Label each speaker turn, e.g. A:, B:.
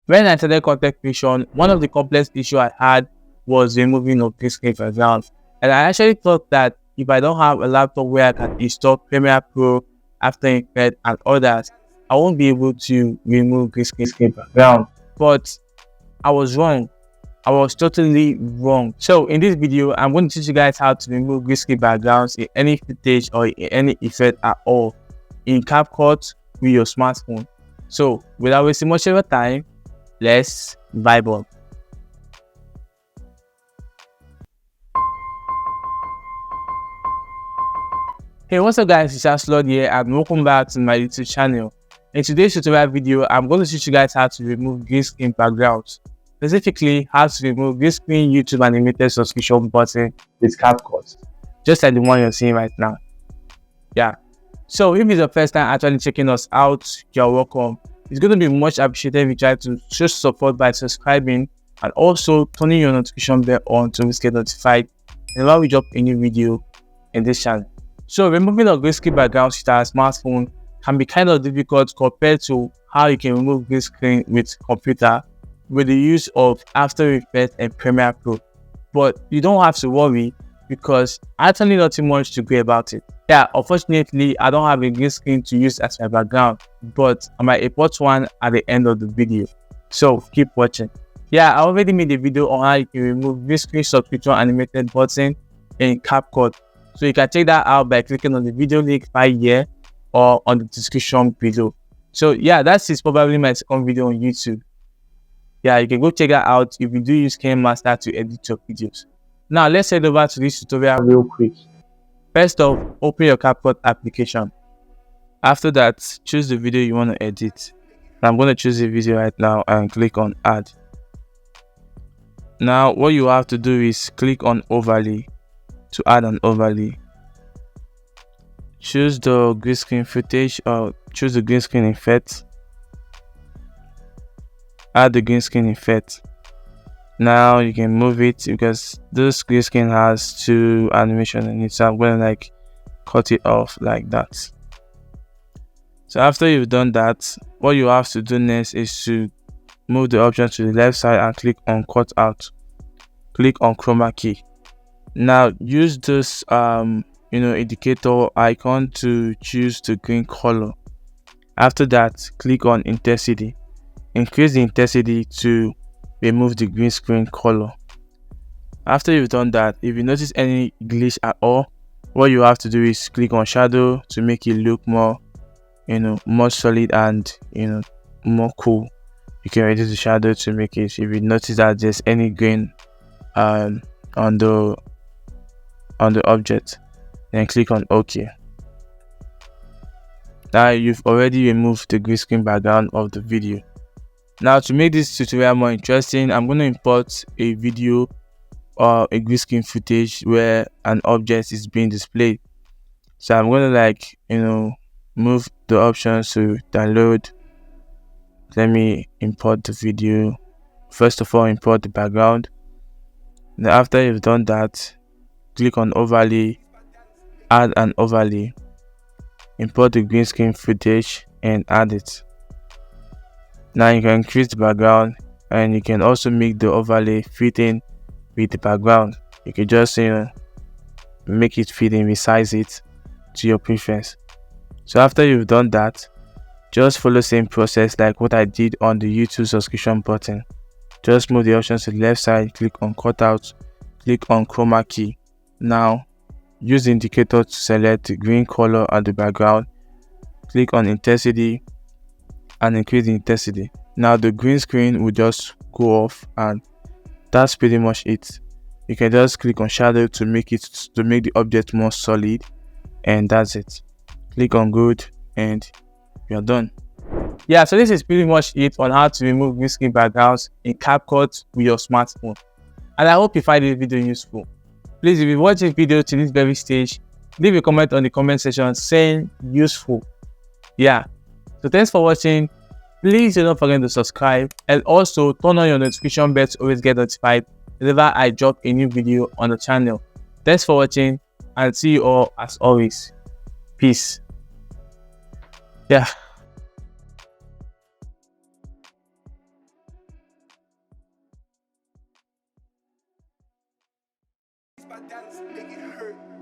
A: When I started content creation, one of the complex issues I had was removing of green screen background. And I actually thought that if I don't have a laptop where I can install Premiere Pro, After Effects, and others, I won't be able to remove green screen background. But I was wrong. I was totally wrong. So in this video, I'm going to teach you guys how to remove green screen backgrounds in any footage or in any effect at all in CapCut with your smartphone. So without wasting much of your time, let's vibe up. Hey, what's up guys, it's Aslod here and welcome back to my YouTube channel. In today's tutorial video, I'm going to teach you guys how to remove green screen backgrounds. Specifically, how to remove green screen YouTube animated subscription button with CapCut. Just like the one you're seeing right now. Yeah. So if it's your first time actually checking us out, you're welcome. It's going to be much appreciated if you try to show support by subscribing and also turning your notification bell on to get notified whenever we drop a new video in this channel. So removing a green screen background with our smartphone can be kind of difficult compared to how you can remove green screen with computer with the use of After Effects and Premiere Pro. But you don't have to worry because actually nothing much to go about it. Yeah, unfortunately, I don't have a green screen to use as my background, but I might import one at the end of the video. So keep watching. Yeah, I already made a video on how you can remove green screen subscription animated button in CapCut. So you can check that out by clicking on the video link right here or on the description below. So yeah, that is probably my second video on YouTube. Yeah, you can go check that out if you do use KineMaster to edit your videos. Now let's head over to this tutorial real quick. First off, open your CapCut application. After that, choose the video you want to edit. I'm going to choose the video right now and click on add. Now what you have to do is click on overlay to add an overlay. Choose the green screen footage or choose the green screen effect. Add the green screen effect. Now you can move it because this green screen has two animations in it, so I'm going to cut it off like that. So after you've done that, what you have to do next is to move the option to the left side and click on cut out. Click on chroma key. Now use this indicator icon to choose the green color. After that, click on intensity. Increase the intensity to remove the green screen color. After you've done that, if you notice any glitch at all, what you have to do is click on shadow to make it look more more solid and more cool. You can reduce the shadow to make it, if you notice that there's any grain on the object, then click on OK. Now you've already removed the green screen background of the video. Now to make this tutorial more interesting, I'm going to import a video or a green screen footage where an object is being displayed. So I'm going to move the options to download. Let me import the video. First of all, import the background. Then after you've done that, click on overlay, add an overlay, import the green screen footage and add it. Now you can increase the background and you can also make the overlay fit in with the background. You can just make it fit in, resize it to your preference. So after you've done that, just follow the same process like what I did on the YouTube subscription button. Just move the options to the left side, click on cutout, click on chroma key. Now use the indicator to select the green color and the background. Click on intensity and increase the intensity. Now the green screen will just go off and that's pretty much it. You can just click on shadow to make the object more solid, and that's it. Click on good and you're done. Yeah, so this is pretty much it on how to remove green screen backgrounds in CapCut with your smartphone. And I hope you find this video useful. Please, if you watch this video to this very stage, leave a comment on the comment section saying useful. Yeah, so thanks for watching. Please do not forget to subscribe and also turn on your notification bell to always get notified whenever I drop a new video on the channel. Thanks for watching and see you all as always. Peace. Yeah.
B: my dollars, make it hurt.